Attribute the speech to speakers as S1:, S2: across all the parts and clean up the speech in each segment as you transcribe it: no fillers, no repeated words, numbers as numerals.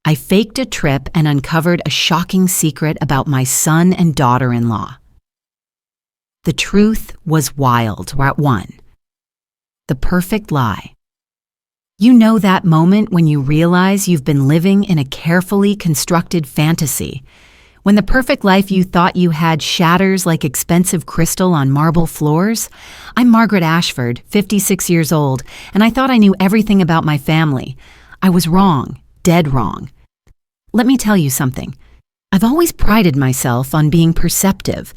S1: I faked a trip and uncovered a shocking secret about my son and daughter-in-law. The truth was wild. We're at one. The perfect lie. You know that moment when you realize you've been living in a carefully constructed fantasy, when the perfect life you thought you had shatters like expensive crystal on marble floors? I'm Margaret Ashford, 56 years old, and I thought I knew everything about my family. I was wrong, dead wrong. Let me tell you something. I've always prided myself on being perceptive.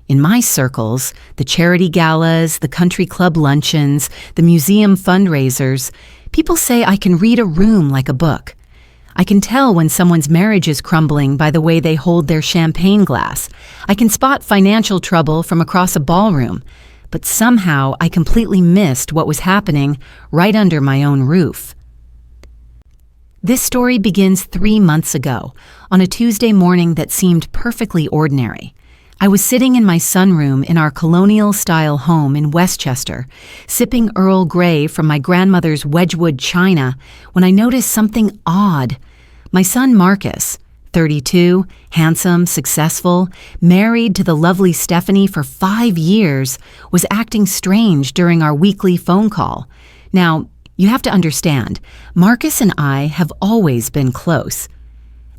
S1: In my circles, the charity galas, the country club luncheons, the museum fundraisers, people say I can read a room like a book. I can tell when someone's marriage is crumbling by the way they hold their champagne glass. I can spot financial trouble from across a ballroom. But somehow I completely missed what was happening right under my own roof. This story begins 3 months ago, on a Tuesday morning that seemed perfectly ordinary. I was sitting in my sunroom in our colonial-style home in Westchester, sipping Earl Grey from my grandmother's Wedgwood china, when I noticed something odd. My son Marcus, 32, handsome, successful, married to the lovely Stephanie for 5 years, was acting strange during our weekly phone call. Now, you have to understand, Marcus and I have always been close.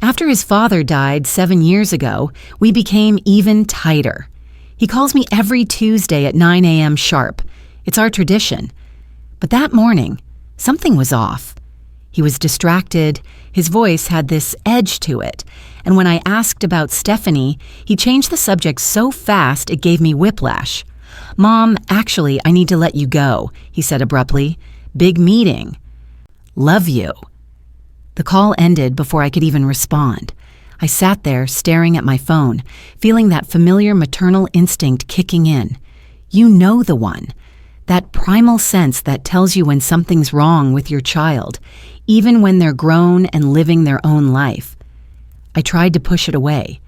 S1: After his father died 7 years ago, we became even tighter. He calls me every Tuesday at 9 a.m. sharp. It's our tradition. But that morning, something was off. He was distracted, his voice had this edge to it, and when I asked about Stephanie, he changed the subject so fast it gave me whiplash. "Mom, actually, I need to let you go," he said abruptly. "Big meeting." "Love you." The call ended before I could even respond. I sat there staring at my phone, feeling that familiar maternal instinct kicking in. You know the one. That primal sense that tells you when something's wrong with your child, even when they're grown and living their own life. I tried to push it away.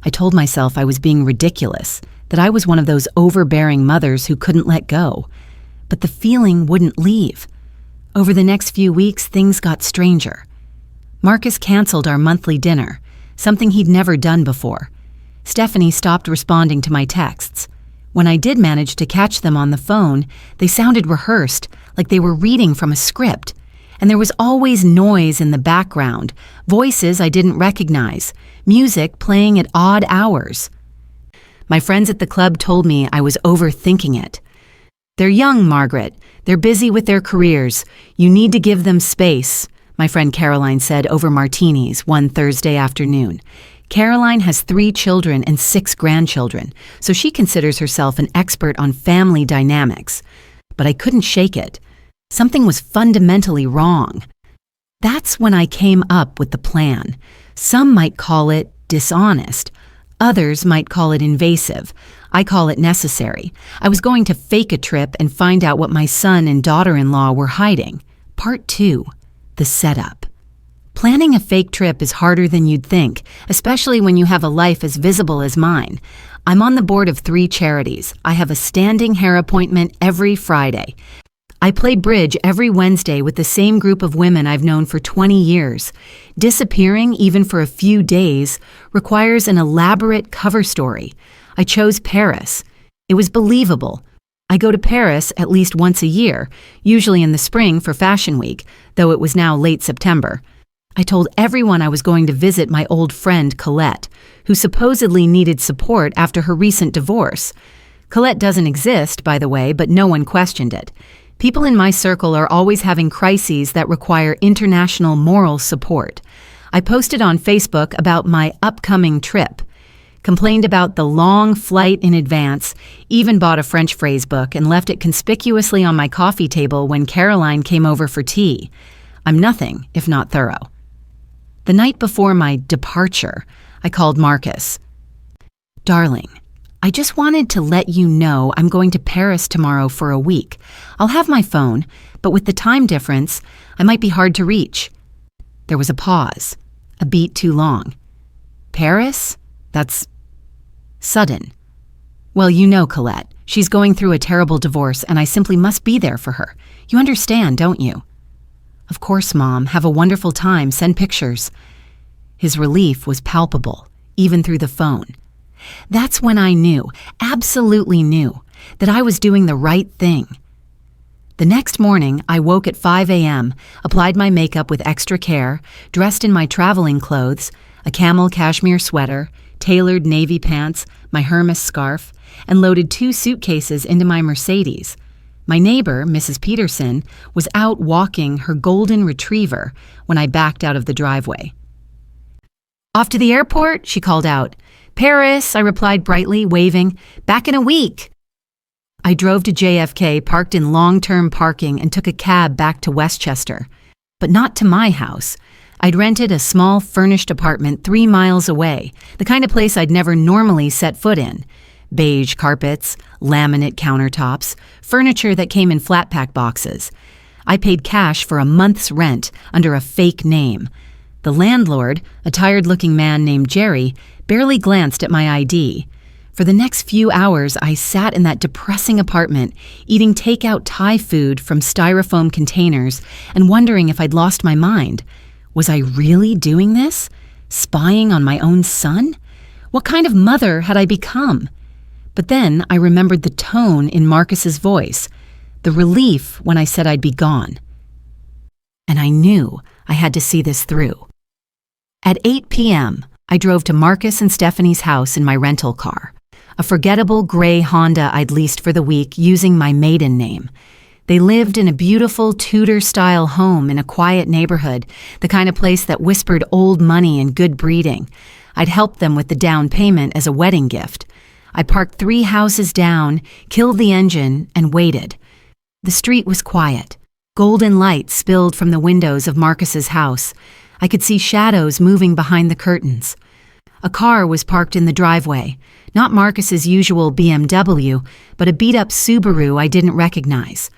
S1: I told myself I was being ridiculous, that I was one of those overbearing mothers who couldn't let go. But the feeling wouldn't leave. Over the next few weeks, things got stranger. Marcus canceled our monthly dinner, something he'd never done before. Stephanie stopped responding to my texts. When I did manage to catch them on the phone, they sounded rehearsed, like they were reading from a script. And there was always noise in the background, voices I didn't recognize, music playing at odd hours. My friends at the club told me I was overthinking it. "They're young, Margaret. They're busy with their careers. You need to give them space," my friend Caroline said over martinis one Thursday afternoon. Caroline has 3 children and 6 grandchildren, so she considers herself an expert on family dynamics. But I couldn't shake it. Something was fundamentally wrong. That's when I came up with the plan. Some might call it dishonest. Others might call it invasive. I call it necessary. I was going to fake a trip and find out what my son and daughter-in-law were hiding. Part 2. The setup. Planning a fake trip is harder than you'd think, especially when you have a life as visible as mine. I'm on the board of 3 charities. I have a standing hair appointment every Friday. I play bridge every Wednesday with the same group of women I've known for 20 years. Disappearing, even for a few days, requires an elaborate cover story. I chose Paris. It was believable. I go to Paris at least once a year, usually in the spring for Fashion Week, though it was now late September. I told everyone I was going to visit my old friend Colette, who supposedly needed support after her recent divorce. Colette doesn't exist, by the way, but no one questioned it. People in my circle are always having crises that require international moral support. I posted on Facebook about my upcoming trip, complained about the long flight in advance, even bought a French phrase book and left it conspicuously on my coffee table when Caroline came over for tea. I'm nothing if not thorough. The night before my departure, I called Marcus. "Darling, I just wanted to let you know I'm going to Paris tomorrow for a week. I'll have my phone, but with the time difference, I might be hard to reach." There was a pause, a beat too long. "Paris? That's sudden." "Well, you know Colette. She's going through a terrible divorce, and I simply must be there for her. You understand, don't you?" "Of course, Mom. Have a wonderful time. Send pictures." His relief was palpable, even through the phone. That's when I knew, absolutely knew, that I was doing the right thing. The next morning, I woke at 5 a.m., applied my makeup with extra care, dressed in my traveling clothes, a camel cashmere sweater, tailored navy pants, my Hermes scarf, and loaded 2 suitcases into my Mercedes. My neighbor, Mrs. Peterson, was out walking her golden retriever when I backed out of the driveway. "Off to the airport?" she called out. "Paris," I replied brightly, waving. "Back in a week." I drove to JFK, parked in long-term parking, and took a cab back to Westchester. But not to my house. I'd rented a small furnished apartment 3 miles away, the kind of place I'd never normally set foot in. Beige carpets, laminate countertops, furniture that came in flat-pack boxes. I paid cash for a month's rent under a fake name. The landlord, a tired-looking man named Jerry, barely glanced at my ID. For the next few hours, I sat in that depressing apartment, eating takeout Thai food from styrofoam containers and wondering if I'd lost my mind. Was I really doing this? Spying on my own son? What kind of mother had I become? But then I remembered the tone in Marcus's voice, the relief when I said I'd be gone. And I knew I had to see this through. At 8 p.m., I drove to Marcus and Stephanie's house in my rental car, a forgettable gray Honda I'd leased for the week using my maiden name. They lived in a beautiful Tudor-style home in a quiet neighborhood, the kind of place that whispered old money and good breeding. I'd helped them with the down payment as a wedding gift. I parked 3 houses down, killed the engine, and waited. The street was quiet. Golden light spilled from the windows of Marcus's house. I could see shadows moving behind the curtains. A car was parked in the driveway, not Marcus's usual BMW, but a beat-up Subaru I didn't recognize.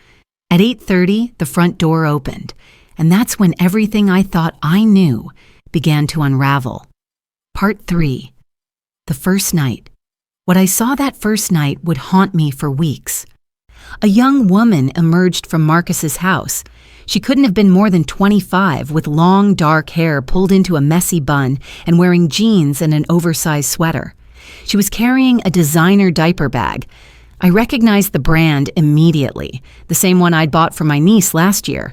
S1: At 8:30, the front door opened, and that's when everything I thought I knew began to unravel. Part 3. The first night. What I saw that first night would haunt me for weeks. A young woman emerged from Marcus's house. She couldn't have been more than 25, with long, dark hair pulled into a messy bun and wearing jeans and an oversized sweater. She was carrying a designer diaper bag. I recognized the brand immediately, the same one I'd bought for my niece last year,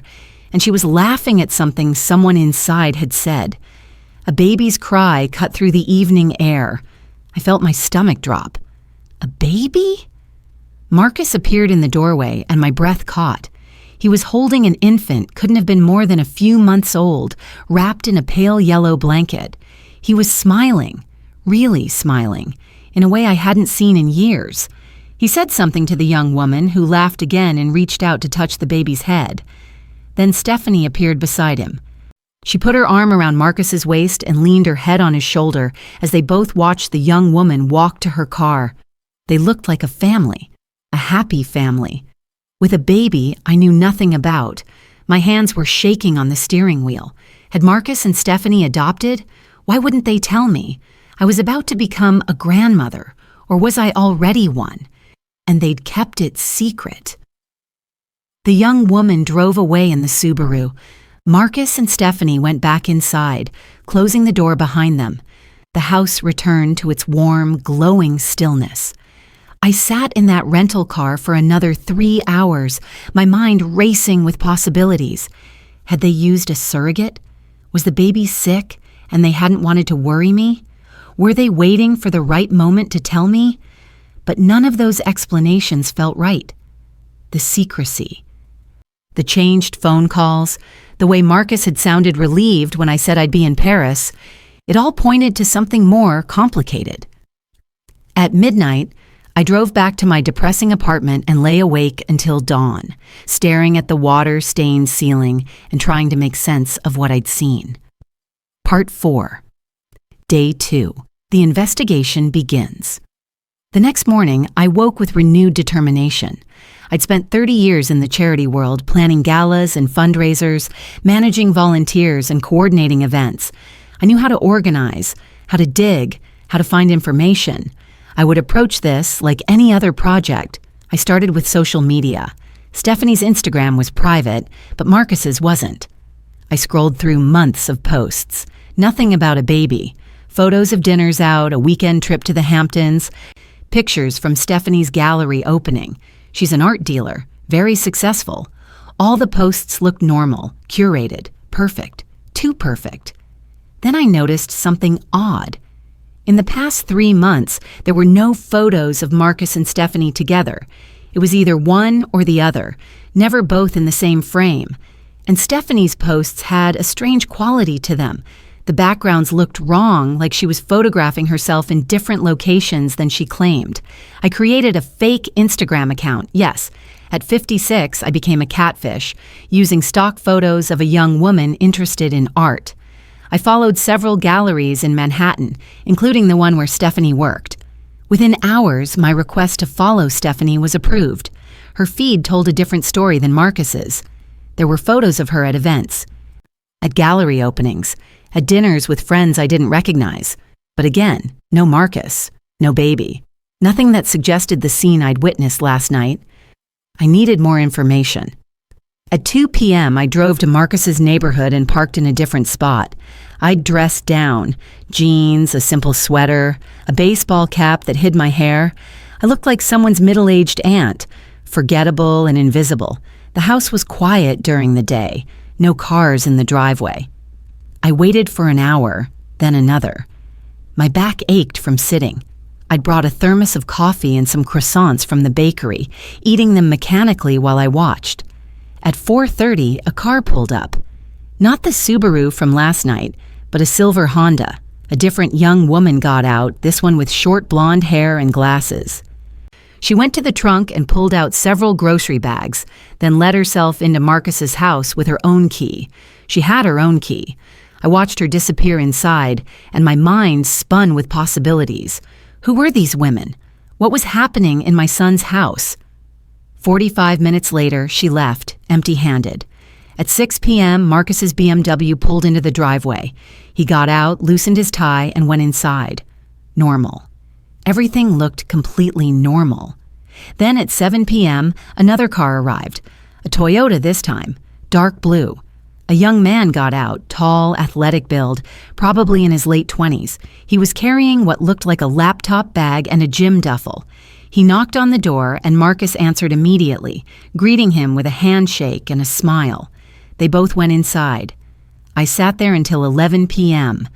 S1: and she was laughing at something someone inside had said. A baby's cry cut through the evening air. I felt my stomach drop. A baby? Marcus appeared in the doorway, and my breath caught. He was holding an infant, couldn't have been more than a few months old, wrapped in a pale yellow blanket. He was smiling, really smiling, in a way I hadn't seen in years. He said something to the young woman, who laughed again and reached out to touch the baby's head. Then Stephanie appeared beside him. She put her arm around Marcus's waist and leaned her head on his shoulder as they both watched the young woman walk to her car. They looked like a family, a happy family. With a baby I knew nothing about, my hands were shaking on the steering wheel. Had Marcus and Stephanie adopted? Why wouldn't they tell me? I was about to become a grandmother, or was I already one? And they'd kept it secret. The young woman drove away in the Subaru. Marcus and Stephanie went back inside, closing the door behind them. The house returned to its warm, glowing stillness. I sat in that rental car for another 3 hours, my mind racing with possibilities. Had they used a surrogate? Was the baby sick and they hadn't wanted to worry me? Were they waiting for the right moment to tell me? But none of those explanations felt right. The secrecy. The changed phone calls, the way Marcus had sounded relieved when I said I'd be in Paris, it all pointed to something more complicated. At midnight, I drove back to my depressing apartment and lay awake until dawn, staring at the water-stained ceiling and trying to make sense of what I'd seen. Part 4. Day 2. The investigation begins. The next morning, I woke with renewed determination. I'd spent 30 years in the charity world, planning galas and fundraisers, managing volunteers and coordinating events. I knew how to organize, how to dig, how to find information. I would approach this like any other project. I started with social media. Stephanie's Instagram was private, but Marcus's wasn't. I scrolled through months of posts. Nothing about a baby. Photos of dinners out, a weekend trip to the Hamptons, pictures from Stephanie's gallery opening. She's an art dealer, very successful. All the posts looked normal, curated, perfect, too perfect. Then I noticed something odd. In the past 3 months, there were no photos of Marcus and Stephanie together. It was either one or the other, never both in the same frame. And Stephanie's posts had a strange quality to them. The backgrounds looked wrong, like she was photographing herself in different locations than she claimed. I created a fake Instagram account, yes. At 56, I became a catfish, using stock photos of a young woman interested in art. I followed several galleries in Manhattan, including the one where Stephanie worked. Within hours, my request to follow Stephanie was approved. Her feed told a different story than Marcus's. There were photos of her at events, at gallery openings, at dinners with friends I didn't recognize. But again, no Marcus, no baby. Nothing that suggested the scene I'd witnessed last night. I needed more information. At 2 p.m., I drove to Marcus's neighborhood and parked in a different spot. I'd dressed down, jeans, a simple sweater, a baseball cap that hid my hair. I looked like someone's middle-aged aunt, forgettable and invisible. The house was quiet during the day, no cars in the driveway. I waited for an hour, then another. My back ached from sitting. I'd brought a thermos of coffee and some croissants from the bakery, eating them mechanically while I watched. At 4:30, a car pulled up. Not the Subaru from last night, but a silver Honda. A different young woman got out, this one with short blonde hair and glasses. She went to the trunk and pulled out several grocery bags, then let herself into Marcus's house with her own key. She had her own key. I watched her disappear inside, and my mind spun with possibilities. Who were these women? What was happening in my son's house? 45 minutes later, she left, empty-handed. At 6 p.m., Marcus's BMW pulled into the driveway. He got out, loosened his tie, and went inside. Normal. Everything looked completely normal. Then at 7 p.m., another car arrived. A Toyota this time, dark blue. A young man got out, tall, athletic build, probably in his late 20s. He was carrying what looked like a laptop bag and a gym duffel. He knocked on the door, and Marcus answered immediately, greeting him with a handshake and a smile. They both went inside. I sat there until 11 p.m.,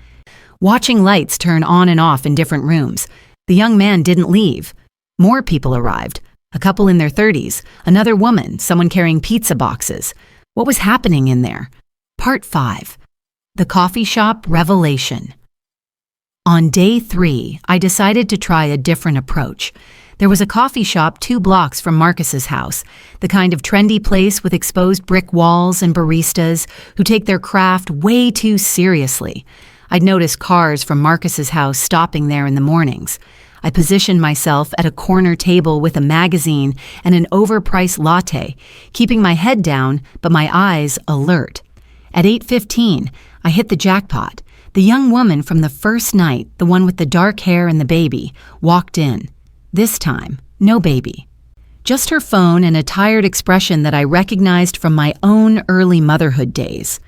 S1: watching lights turn on and off in different rooms. The young man didn't leave. More people arrived, a couple in their 30s, another woman, someone carrying pizza boxes. What was happening in there? Part 5. The Coffee Shop Revelation. On day 3, I decided to try a different approach. There was a coffee shop 2 blocks from Marcus's house, the kind of trendy place with exposed brick walls and baristas who take their craft way too seriously. I'd noticed cars from Marcus's house stopping there in the mornings. I positioned myself at a corner table with a magazine and an overpriced latte, keeping my head down but my eyes alert. At 8:15, I hit the jackpot. The young woman from the first night, the one with the dark hair and the baby, walked in. This time, no baby. Just her phone and a tired expression that I recognized from my own early motherhood days.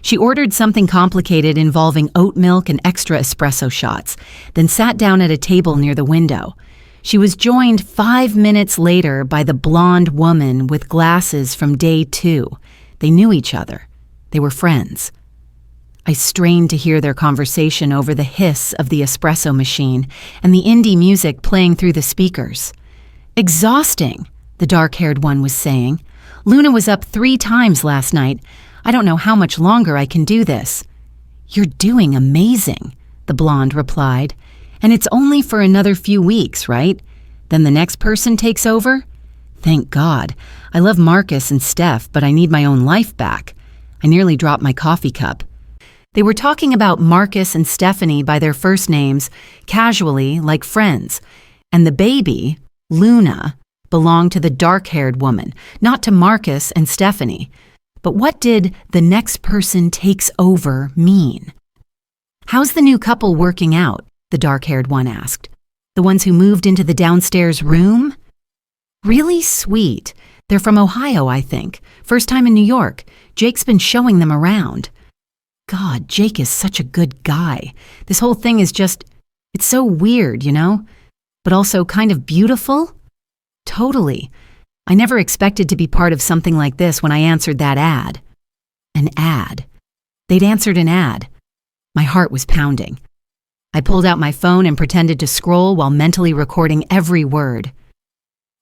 S1: She ordered something complicated involving oat milk and extra espresso shots, then sat down at a table near the window. She was joined 5 minutes later by the blonde woman with glasses from day 2. They knew each other. They were friends. I strained to hear their conversation over the hiss of the espresso machine and the indie music playing through the speakers. Exhausting, the dark-haired one was saying. Luna was up 3 times last night. I don't know how much longer I can do this. You're doing amazing, the blonde replied. And it's only for another few weeks, right? Then the next person takes over? Thank God. I love Marcus and Steph, but I need my own life back. I nearly dropped my coffee cup. They were talking about Marcus and Stephanie by their first names, casually, like friends. And the baby, Luna, belonged to the dark-haired woman, not to Marcus and Stephanie. But what did the next person takes over mean? How's the new couple working out? The dark-haired one asked. The ones who moved into the downstairs room? Really sweet. They're from Ohio, I think. First time in New York. Jake's been showing them around. God, Jake is such a good guy. This whole thing is just, it's so weird, you know? But also kind of beautiful? Totally. I never expected to be part of something like this when I answered that ad. An ad. They'd answered an ad. My heart was pounding. I pulled out my phone and pretended to scroll while mentally recording every word.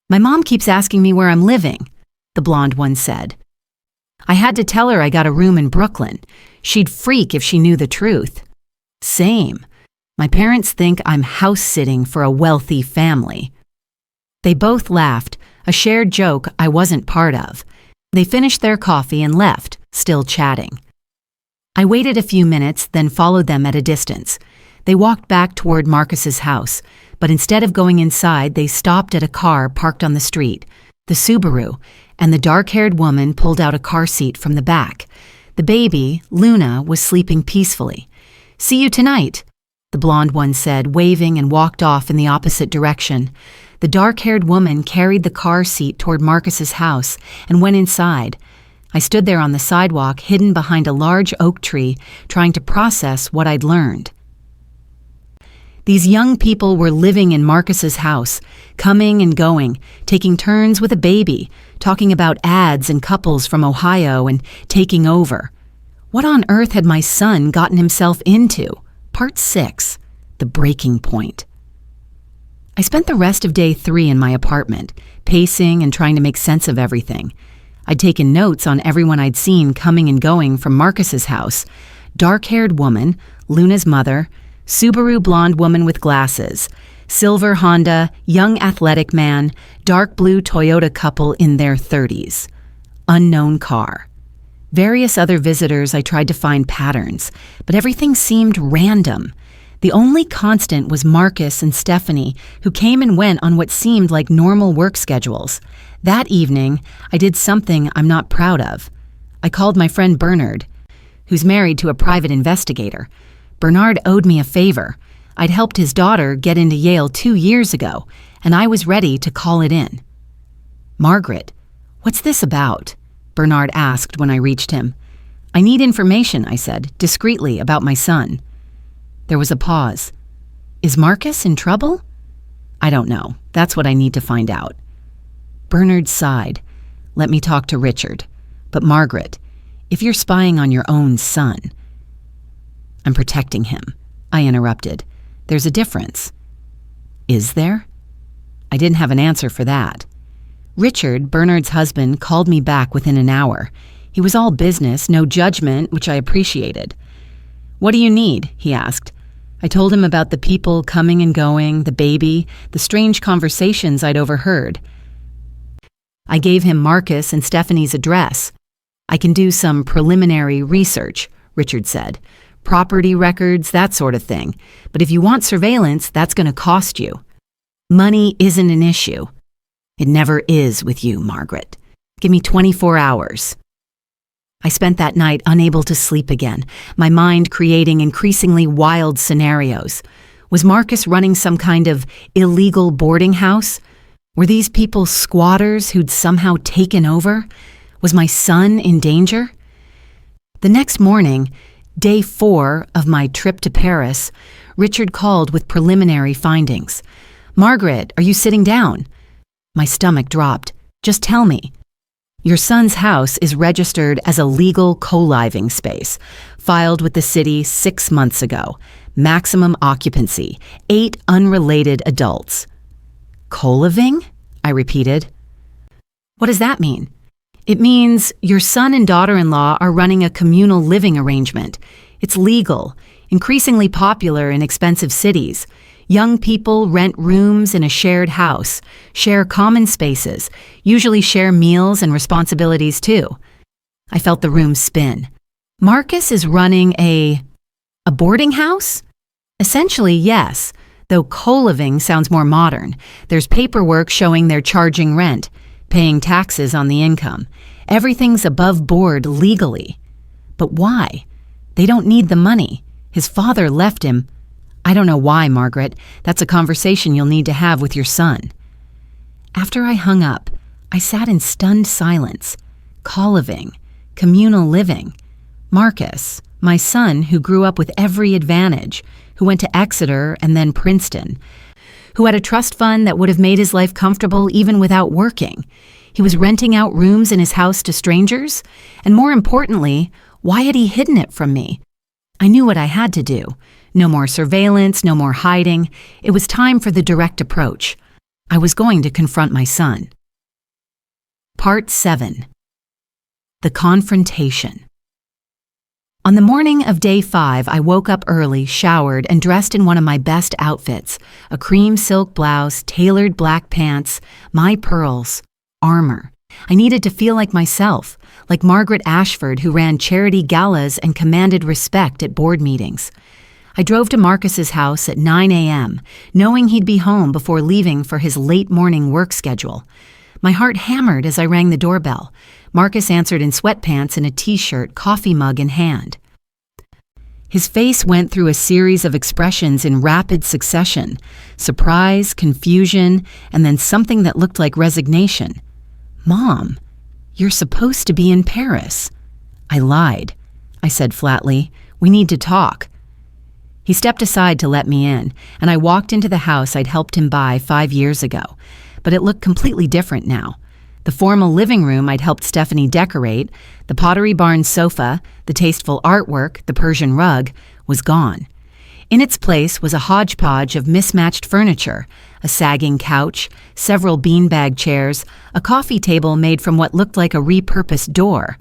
S1: My mom keeps asking me where I'm living, the blonde one said. I had to tell her I got a room in Brooklyn. She'd freak if she knew the truth. Same. My parents think I'm house-sitting for a wealthy family. They both laughed, a shared joke I wasn't part of. They finished their coffee and left, still chatting. I waited a few minutes, then followed them at a distance. They walked back toward Marcus's house, but instead of going inside, they stopped at a car parked on the street, the Subaru, and the dark-haired woman pulled out a car seat from the back. The baby, Luna, was sleeping peacefully. "See you tonight," the blonde one said, waving, and walked off in the opposite direction. The dark-haired woman carried the car seat toward Marcus's house and went inside. I stood there on the sidewalk, hidden behind a large oak tree, trying to process what I'd learned. These young people were living in Marcus's house, coming and going, taking turns with a baby, talking about ads and couples from Ohio and taking over. What on earth had my son gotten himself into? Part 6, the breaking point. I spent the rest of day 3 in my apartment, pacing and trying to make sense of everything. I'd taken notes on everyone I'd seen coming and going from Marcus's house. Dark-haired woman, Luna's mother, Subaru blonde woman with glasses, silver Honda, young athletic man, dark blue Toyota couple in their 30s. Unknown car. Various other visitors. I tried to find patterns, but everything seemed random. The only constant was Marcus and Stephanie, who came and went on what seemed like normal work schedules. That evening, I did something I'm not proud of. I called my friend Bernard, who's married to a private investigator. Bernard owed me a favor. I'd helped his daughter get into Yale 2 years ago, and I was ready to call it in. "Margaret, what's this about?" Bernard asked when I reached him. "I need information," I said, discreetly, about my son. There was a pause. "Is Marcus in trouble?" "I don't know. That's what I need to find out." Bernard sighed. "Let me talk to Richard. But Margaret, if you're spying on your own son—" "I'm protecting him," I interrupted. "There's a difference." "Is there?" I didn't have an answer for that. Richard, Bernard's husband, called me back within an hour. He was all business, no judgment, which I appreciated. "What do you need?" he asked. I told him about the people coming and going, the baby, the strange conversations I'd overheard. I gave him Marcus and Stephanie's address. "I can do some preliminary research," Richard said. "Property records, that sort of thing. But if you want surveillance, that's going to cost you." "Money isn't an issue." "It never is with you, Margaret. Give me 24 hours. I spent that night unable to sleep again, my mind creating increasingly wild scenarios. Was Marcus running some kind of illegal boarding house? Were these people squatters who'd somehow taken over? Was my son in danger? The next morning, day 4 of my trip to Paris, Richard called with preliminary findings. "Margaret, are you sitting down?" My stomach dropped. "Just tell me." "Your son's house is registered as a legal co-living space, filed with the city 6 months ago. Maximum occupancy, 8 unrelated adults." "Co-living?" I repeated. "What does that mean?" "It means your son and daughter-in-law are running a communal living arrangement. It's legal, increasingly popular in expensive cities. Young people rent rooms in a shared house, share common spaces, usually share meals and responsibilities too." I felt the room spin. "Marcus is running a boarding house?" "Essentially, yes, though co-living sounds more modern. There's paperwork showing they're charging rent, paying taxes on the income. Everything's above board legally. But why? They don't need the money. His father left him. I don't know why, Margaret. That's a conversation you'll need to have with your son." After I hung up, I sat in stunned silence. Co-living, communal living. Marcus, My son, who grew up with every advantage, who went to Exeter and then Princeton, who had a trust fund that would have made his life comfortable even without working. He was renting out rooms in his house to strangers? And more importantly, why had he hidden it from me? I knew what I had to do. No more surveillance, no more hiding. It was time for the direct approach. I was going to confront my son. Part 7. The Confrontation. On the morning of day 5, I woke up early, showered, and dressed in one of my best outfits, a cream silk blouse, tailored black pants, my pearls, armor. I needed to feel like myself, like Margaret Ashford, who ran charity galas and commanded respect at board meetings. I drove to Marcus's house at 9 a.m., knowing he'd be home before leaving for his late morning work schedule. My heart hammered as I rang the doorbell. Marcus answered in sweatpants and a t-shirt, coffee mug in hand. His face went through a series of expressions in rapid succession: surprise, confusion, and then something that looked like resignation. "Mom, you're supposed to be in Paris." I lied. I said flatly, "We need to talk." He stepped aside to let me in, and I walked into the house I'd helped him buy 5 years ago. But it looked completely different now. The formal living room I'd helped Stephanie decorate, the Pottery Barn sofa, the tasteful artwork, the Persian rug, was gone. In its place was a hodgepodge of mismatched furniture, a sagging couch, several beanbag chairs, a coffee table made from what looked like a repurposed door.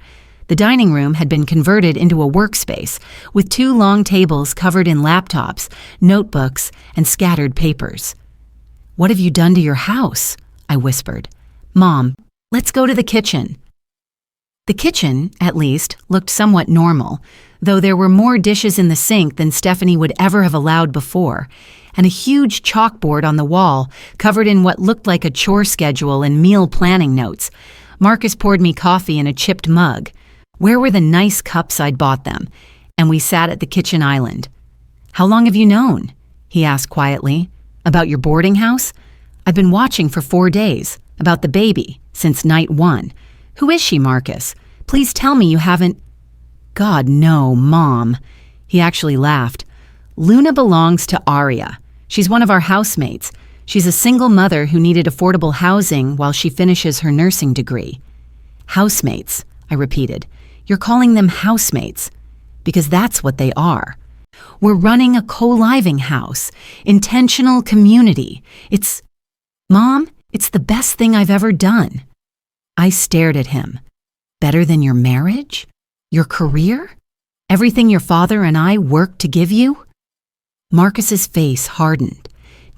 S1: The dining room had been converted into a workspace, with 2 long tables covered in laptops, notebooks, and scattered papers. "What have you done to your house?" I whispered. "Mom, let's go to the kitchen." The kitchen, at least, looked somewhat normal, though there were more dishes in the sink than Stephanie would ever have allowed before, and a huge chalkboard on the wall covered in what looked like a chore schedule and meal planning notes. Marcus poured me coffee in a chipped mug. Where were the nice cups I'd bought them? And we sat at the kitchen island. "How long have you known?" he asked quietly. "About your boarding house?" "I've been watching for 4 days. About the baby, since night 1. Who is she, Marcus? Please tell me you haven't—" "God, no, Mom." He actually laughed. "Luna belongs to Aria. She's one of our housemates. She's a single mother who needed affordable housing while she finishes her nursing degree." "Housemates," I repeated. "You're calling them housemates." "Because that's what they are. We're running a co-living house, intentional community. Mom, it's the best thing I've ever done." I stared at him. "Better than your marriage? Your career? Everything your father and I worked to give you?" Marcus's face hardened.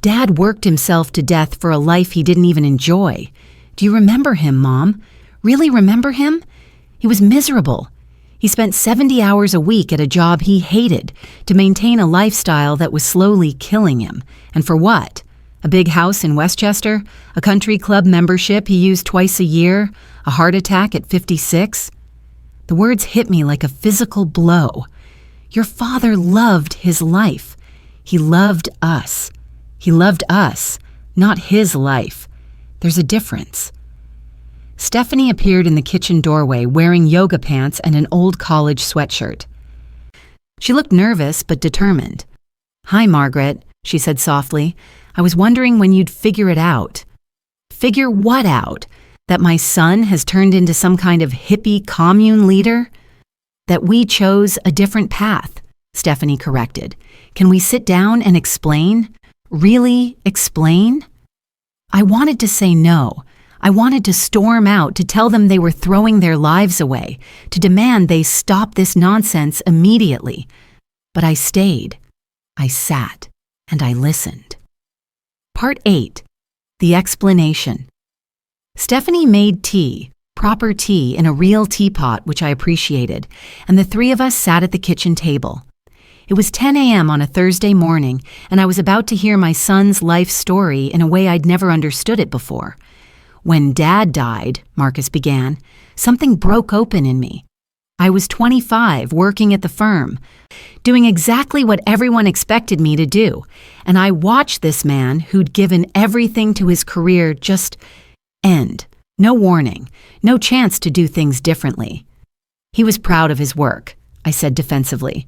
S1: Dad worked himself to death for a life he didn't even enjoy. "Do you remember him, Mom? Really remember him? He was miserable. He spent 70 hours a week at a job he hated to maintain a lifestyle that was slowly killing him. And for what? A big house in Westchester? A country club membership he used twice a year? A heart attack at 56? The words hit me like a physical blow. Your father loved his life. He loved us. He loved us, not his life. There's a difference. Stephanie appeared in the kitchen doorway wearing yoga pants and an old college sweatshirt. She looked nervous but determined. "Hi, Margaret," she said softly. "I was wondering when you'd figure it out." "Figure what out? That my son has turned into some kind of hippie commune leader?" "That we chose a different path," Stephanie corrected. "Can we sit down and explain? Really explain?" I wanted to say no. I wanted to storm out, to tell them they were throwing their lives away, to demand they stop this nonsense immediately. But I stayed. I sat, and I listened. Part 8. The Explanation. Stephanie made tea, proper tea in a real teapot, which I appreciated, and the 3 of us sat at the kitchen table. It was 10 a.m. on a Thursday morning, and I was about to hear my son's life story in a way I'd never understood it before. "When Dad died," Marcus began, "something broke open in me. I was 25, working at the firm, doing exactly what everyone expected me to do, and I watched this man who'd given everything to his career just end. No warning, no chance to do things differently. He was proud of his work. I said defensively.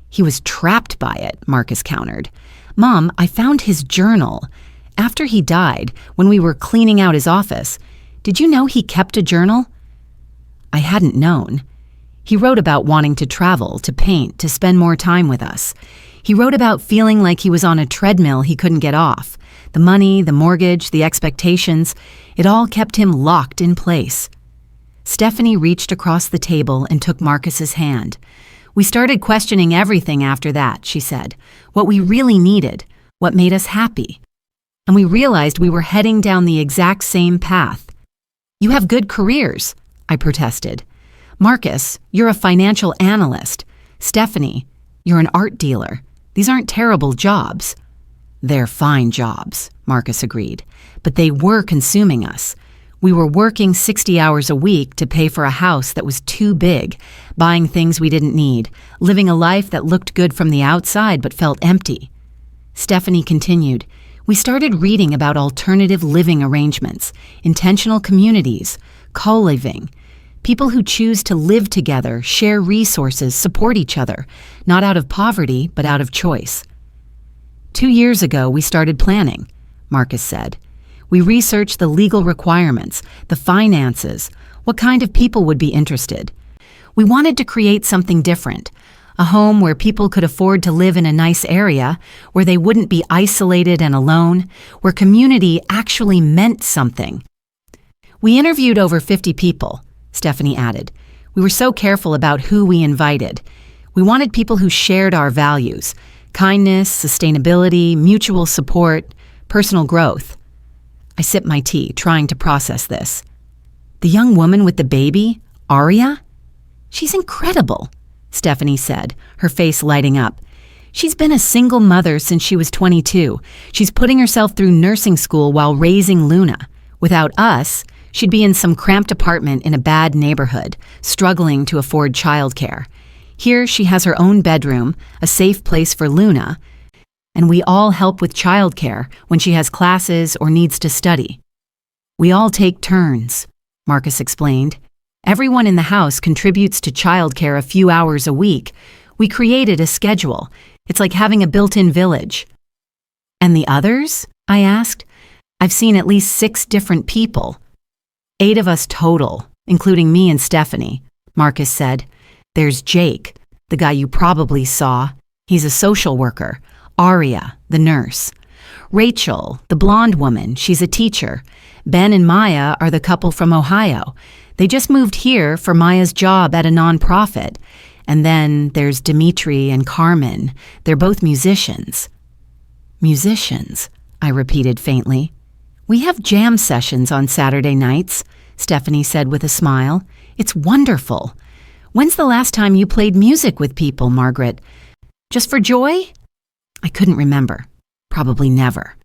S1: He was trapped by it, Marcus countered. Mom, I found his journal. After he died, when we were cleaning out his office, did you know he kept a journal? I hadn't known. He wrote about wanting to travel, to paint, to spend more time with us. He wrote about feeling like he was on a treadmill he couldn't get off. The money, the mortgage, the expectations, it all kept him locked in place. Stephanie reached across the table and took Marcus's hand. We started questioning everything after that, she said. What we really needed, what made us happy. And we realized we were heading down the exact same path. You have good careers, I protested. Marcus, you're a financial analyst. Stephanie, you're an art dealer. These aren't terrible jobs. They're fine jobs, Marcus agreed, but they were consuming us. We were working 60 hours a week to pay for a house that was too big, buying things we didn't need, living a life that looked good from the outside but felt empty. Stephanie continued, we started reading about alternative living arrangements, intentional communities, co-living, people who choose to live together, share resources, support each other, not out of poverty, but out of choice. 2 years ago, we started planning, Marcus said. We researched the legal requirements, the finances, what kind of people would be interested. We wanted to create something different, a home where people could afford to live in a nice area, where they wouldn't be isolated and alone, where community actually meant something. We interviewed over 50 people, Stephanie added. We were so careful about who we invited. We wanted people who shared our values, kindness, sustainability, mutual support, personal growth. I sipped my tea, trying to process this. The young woman with the baby, Aria? She's incredible, Stephanie said, her face lighting up. She's been a single mother since she was 22. She's putting herself through nursing school while raising Luna. Without us, she'd be in some cramped apartment in a bad neighborhood, struggling to afford childcare. Here she has her own bedroom, a safe place for Luna, and we all help with childcare when she has classes or needs to study. We all take turns, Marcus explained. Everyone in the house contributes to childcare a few hours a week. We created a schedule. It's like having a built-in village. And the others? I asked. I've seen at least 6 different people. 8 of us total, including me and Stephanie, Marcus said. There's Jake, the guy you probably saw. He's a social worker. Aria, the nurse. Rachel, the blonde woman, she's a teacher. Ben and Maya are the couple from Ohio. They just moved here for Maya's job at a nonprofit. And then there's Dimitri and Carmen. They're both musicians. Musicians, I repeated faintly. We have jam sessions on Saturday nights, Stephanie said with a smile. It's wonderful. When's the last time you played music with people, Margaret? Just for joy? I couldn't remember. Probably never.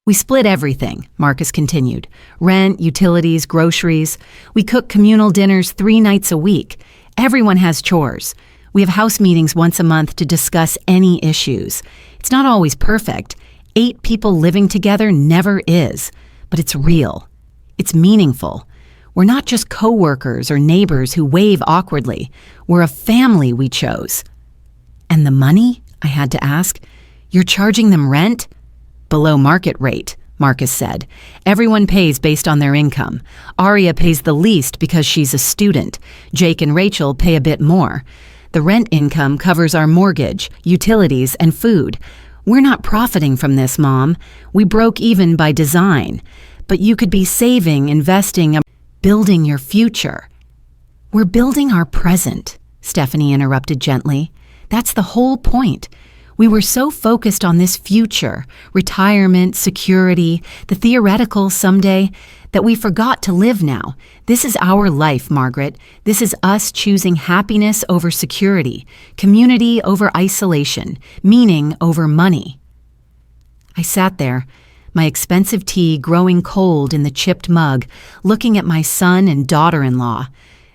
S1: We split everything, Marcus continued. Rent, utilities, groceries. We cook communal dinners 3 nights a week. Everyone has chores. We have house meetings once a month to discuss any issues. It's not always perfect. 8 people living together never is. But it's real. It's meaningful. We're not just co-workers or neighbors who wave awkwardly. We're a family we chose. And the money? I had to ask. You're charging them rent? Below market rate, Marcus said. Everyone pays based on their income. Aria pays the least because she's a student. Jake and Rachel pay a bit more. The rent income covers our mortgage, utilities, and food. We're not profiting from this, Mom. We broke even by design. But you could be saving, investing, building your future. We're building our present, Stephanie interrupted gently. That's the whole point. We were so focused on this future, retirement, security, the theoretical someday, that we forgot to live now. This is our life, Margaret. This is us choosing happiness over security, community over isolation, meaning over money. I sat there, my expensive tea growing cold in the chipped mug, looking at my son and daughter-in-law.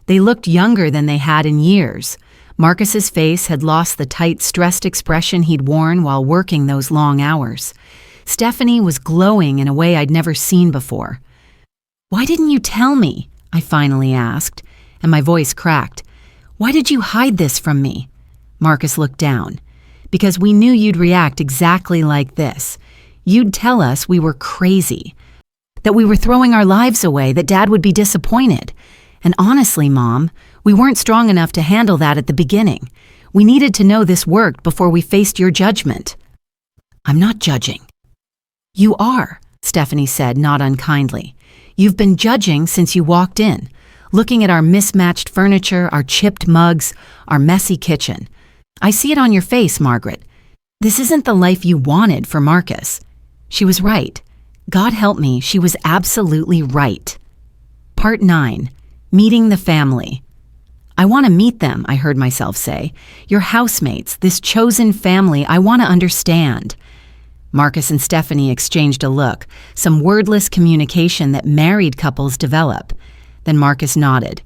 S1: They looked younger than they had in years. Marcus's face had lost the tight, stressed expression he'd worn while working those long hours. Stephanie was glowing in a way I'd never seen before. Why didn't you tell me? I finally asked, and my voice cracked. Why did you hide this from me? Marcus looked down. Because we knew you'd react exactly like this. You'd tell us we were crazy, that we were throwing our lives away, that Dad would be disappointed. And honestly, Mom, we weren't strong enough to handle that at the beginning. We needed to know this worked before we faced your judgment. I'm not judging. You are, Stephanie said, not unkindly. You've been judging since you walked in, looking at our mismatched furniture, our chipped mugs, our messy kitchen. I see it on your face, Margaret. This isn't the life you wanted for Marcus. She was right. God help me, she was absolutely right. Part 9. Meeting the family. I want to meet them, I heard myself say. Your housemates, this chosen family, I want to understand. Marcus and Stephanie exchanged a look, some wordless communication that married couples develop. Then Marcus nodded.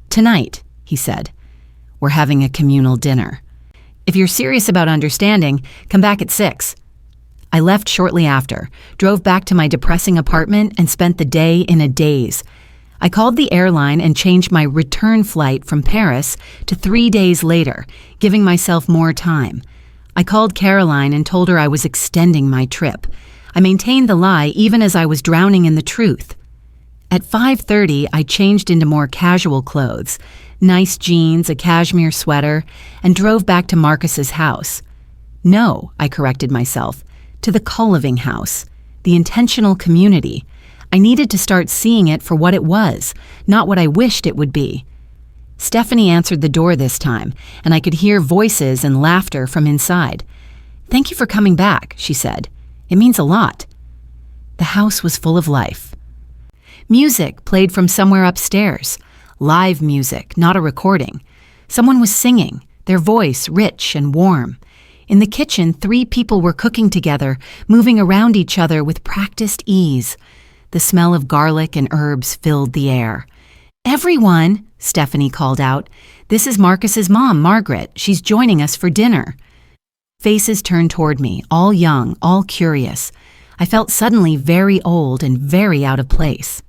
S1: Tonight, he said, we're having a communal dinner. If you're serious about understanding, come back at 6. I left shortly after, drove back to my depressing apartment, and spent the day in a daze. I called the airline and changed my return flight from Paris to 3 days later, giving myself more time. I called Caroline and told her I was extending my trip. I maintained the lie even as I was drowning in the truth. At 5:30, I changed into more casual clothes, nice jeans, a cashmere sweater, and drove back to Marcus's house. No, I corrected myself, to the co-living house, the intentional community. I needed to start seeing it for what it was, not what I wished it would be. Stephanie answered the door this time, and I could hear voices and laughter from inside. Thank you for coming back, she said. It means a lot. The house was full of life. Music played from somewhere upstairs. Live music, not a recording. Someone was singing, their voice rich and warm. In the kitchen, 3 people were cooking together, moving around each other with practiced ease. The smell of garlic and herbs filled the air. Everyone, Stephanie called out. This is Marcus's mom, Margaret. She's joining us for dinner. Faces turned toward me, all young, all curious. I felt suddenly very old and very out of place.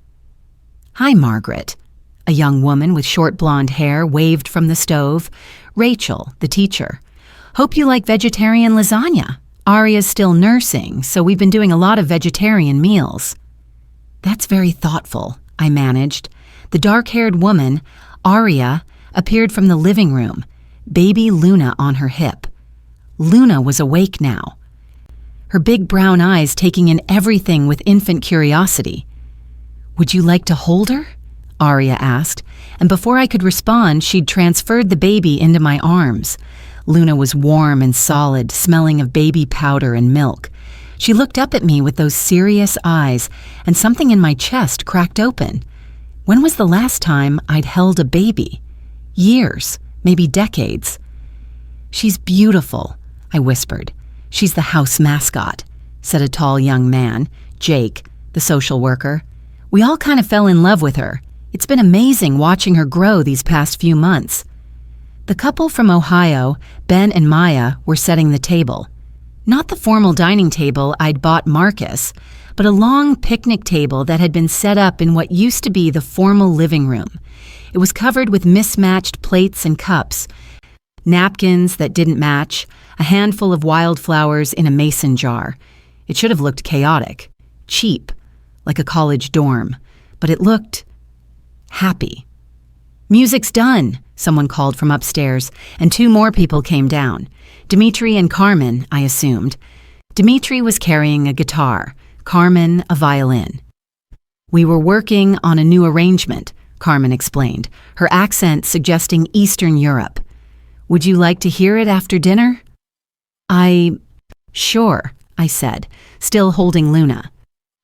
S1: Hi, Margaret. A young woman with short blonde hair waved from the stove. Rachel, the teacher. Hope you like vegetarian lasagna. Aria's still nursing, so we've been doing a lot of vegetarian meals. That's very thoughtful, I managed. The dark-haired woman, Aria, appeared from the living room, baby Luna on her hip. Luna was awake now, her big brown eyes taking in everything with infant curiosity. Would you like to hold her? Aria asked, and before I could respond, she'd transferred the baby into my arms. Luna was warm and solid, smelling of baby powder and milk. She looked up at me with those serious eyes, and something in my chest cracked open. When was the last time I'd held a baby? Years, maybe decades. She's beautiful, I whispered. She's the house mascot, said a tall young man, Jake, the social worker. We all kind of fell in love with her. It's been amazing watching her grow these past few months. The couple from Ohio, Ben and Maya, were setting the table. Not the formal dining table I'd bought Marcus, but a long picnic table that had been set up in what used to be the formal living room. It was covered with mismatched plates and cups, napkins that didn't match, a handful of wildflowers in a mason jar. It should have looked chaotic, cheap, like a college dorm, but it looked happy. Music's done, someone called from upstairs, and 2 more people came down. Dimitri and Carmen, I assumed. Dimitri was carrying a guitar, Carmen a violin. We were working on a new arrangement, Carmen explained, her accent suggesting Eastern Europe. Would you like to hear it after dinner? Sure, I said, still holding Luna.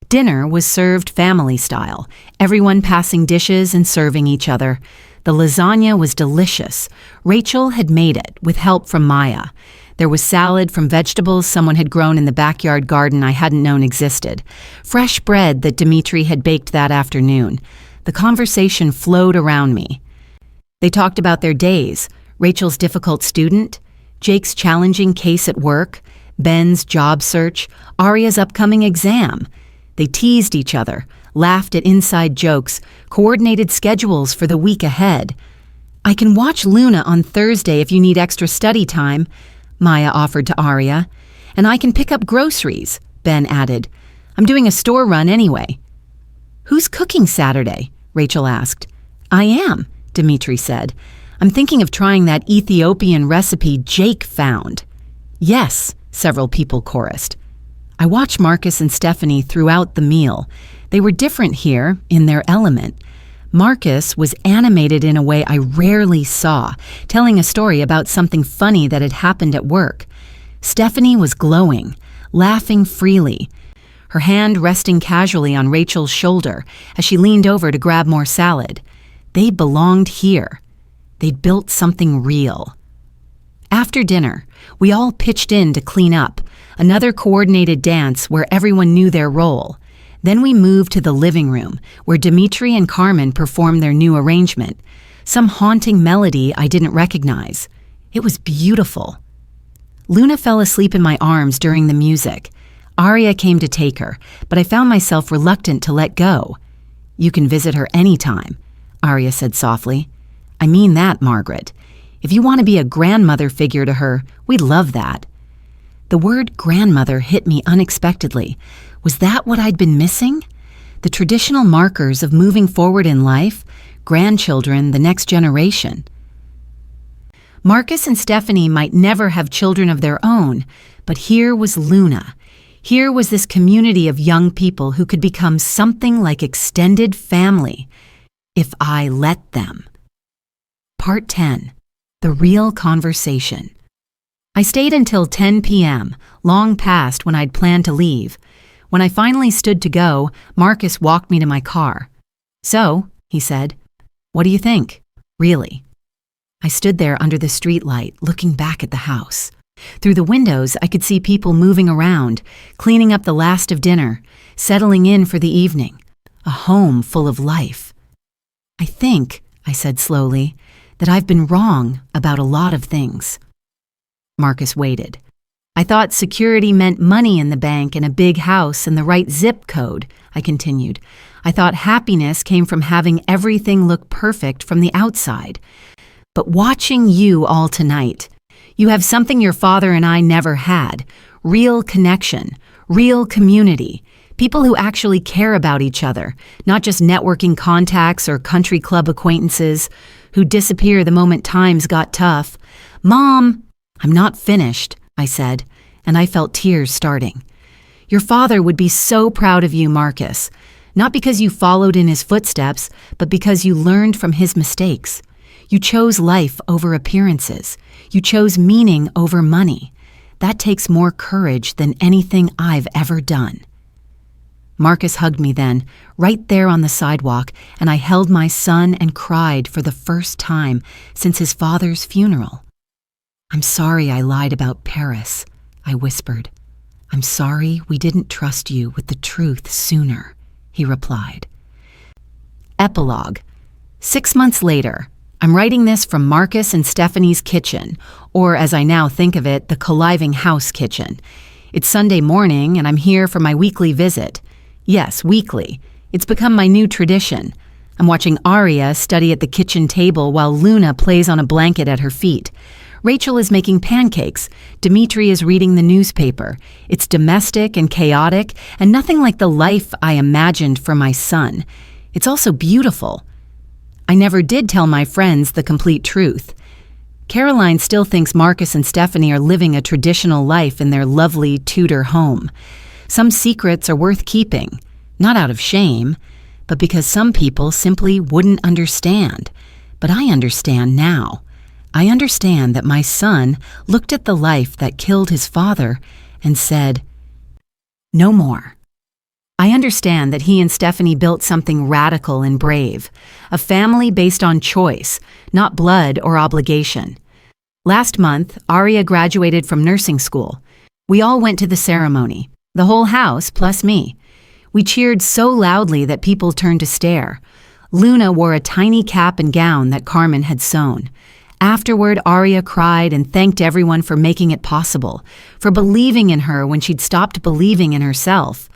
S1: Dinner was served family style, everyone passing dishes and serving each other. The lasagna was delicious. Rachel had made it, with help from Maya. There was salad from vegetables someone had grown in the backyard garden I hadn't known existed. Fresh bread that Dimitri had baked that afternoon. The conversation flowed around me. They talked about their days, Rachel's difficult student, Jake's challenging case at work, Ben's job search, Aria's upcoming exam. They teased each other, laughed at inside jokes, coordinated schedules for the week ahead. I can watch Luna on Thursday if you need extra study time, Maya offered to Arya. And I can pick up groceries, Ben added. I'm doing a store run anyway. Who's cooking Saturday? Rachel asked. I am, Dimitri said. I'm thinking of trying that Ethiopian recipe Jake found. Yes, several people chorused. I watched Marcus and Stephanie throughout the meal. They were different here, in their element. Marcus was animated in a way I rarely saw, telling a story about something funny that had happened at work. Stephanie was glowing, laughing freely, her hand resting casually on Rachel's shoulder as she leaned over to grab more salad. They belonged here. They'd built something real. After dinner, we all pitched in to clean up, another coordinated dance where everyone knew their role. Then we moved to the living room, where Dimitri and Carmen performed their new arrangement, some haunting melody I didn't recognize. It was beautiful. Luna fell asleep in my arms during the music. Arya came to take her, but I found myself reluctant to let go. You can visit her anytime, Arya said softly. I mean that, Margaret. If you want to be a grandmother figure to her, we'd love that. The word grandmother hit me unexpectedly. Was that what I'd been missing? The traditional markers of moving forward in life, grandchildren, the next generation. Marcus and Stephanie might never have children of their own, but here was Luna. Here was this community of young people who could become something like extended family, if I let them. Part 10. The Real Conversation. I stayed until 10 p.m., long past when I'd planned to leave. When I finally stood to go, Marcus walked me to my car. So, he said, what do you think? Really? I stood there under the streetlight, looking back at the house. Through the windows, I could see people moving around, cleaning up the last of dinner, settling in for the evening. A home full of life. I think, I said slowly, that I've been wrong about a lot of things. Marcus waited. I thought security meant money in the bank and a big house and the right zip code, I continued. I thought happiness came from having everything look perfect from the outside. But watching you all tonight, you have something your father and I never had. Real connection, real community, people who actually care about each other, not just networking contacts or country club acquaintances who disappear the moment times got tough. Mom, I'm not finished, I said, and I felt tears starting. Your father would be so proud of you, Marcus, not because you followed in his footsteps, but because you learned from his mistakes. You chose life over appearances. You chose meaning over money. That takes more courage than anything I've ever done. Marcus hugged me then, right there on the sidewalk, and I held my son and cried for the first time since his father's funeral. I'm sorry I lied about Paris, I whispered. I'm sorry we didn't trust you with the truth sooner, he replied. Epilogue. 6 months later, I'm writing this from Marcus and Stephanie's kitchen, or as I now think of it, the Colliving House kitchen. It's Sunday morning, and I'm here for my weekly visit. Yes, weekly. It's become my new tradition. I'm watching Arya study at the kitchen table while Luna plays on a blanket at her feet. Rachel is making pancakes. Dimitri is reading the newspaper. It's domestic and chaotic, and nothing like the life I imagined for my son. It's also beautiful. I never did tell my friends the complete truth. Caroline still thinks Marcus and Stephanie are living a traditional life in their lovely Tudor home. Some secrets are worth keeping, not out of shame, but because some people simply wouldn't understand. But I understand now. I understand that my son looked at the life that killed his father and said, no more. I understand that he and Stephanie built something radical and brave, a family based on choice, not blood or obligation. Last month, Arya graduated from nursing school. We all went to the ceremony, the whole house plus me. We cheered so loudly that people turned to stare. Luna wore a tiny cap and gown that Carmen had sewn. Afterward, Arya cried and thanked everyone for making it possible, for believing in her when she'd stopped believing in herself.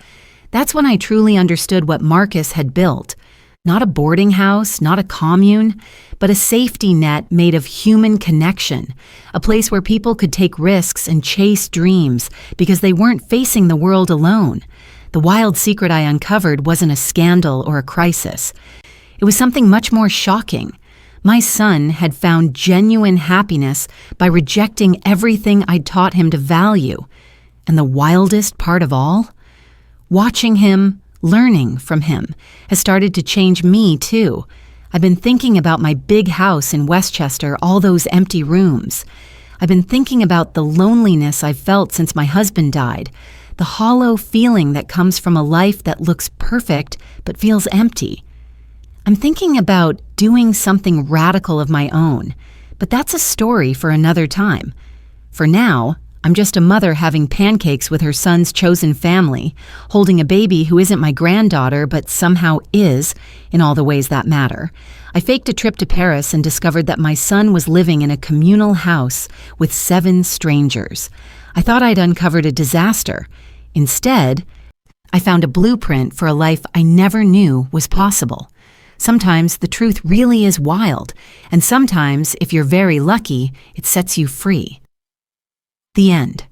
S1: That's when I truly understood what Marcus had built, Not a boarding house, not a commune, but a safety net made of human connection, a place where people could take risks and chase dreams because they weren't facing the world alone. The wild secret I uncovered wasn't a scandal or a crisis. It was something much more shocking. My son had found genuine happiness by rejecting everything I'd taught him to value. And the wildest part of all? Watching him, learning from him, has started to change me too. I've been thinking about my big house in Westchester, all those empty rooms. I've been thinking about the loneliness I've felt since my husband died, the hollow feeling that comes from a life that looks perfect but feels empty. I'm thinking about doing something radical of my own, but that's a story for another time. For now, I'm just a mother having pancakes with her son's chosen family, holding a baby who isn't my granddaughter but somehow is, in all the ways that matter. I faked a trip to Paris and discovered that my son was living in a communal house with 7 strangers. I thought I'd uncovered a disaster. Instead, I found a blueprint for a life I never knew was possible. Sometimes the truth really is wild, and sometimes, if you're very lucky, it sets you free. The end.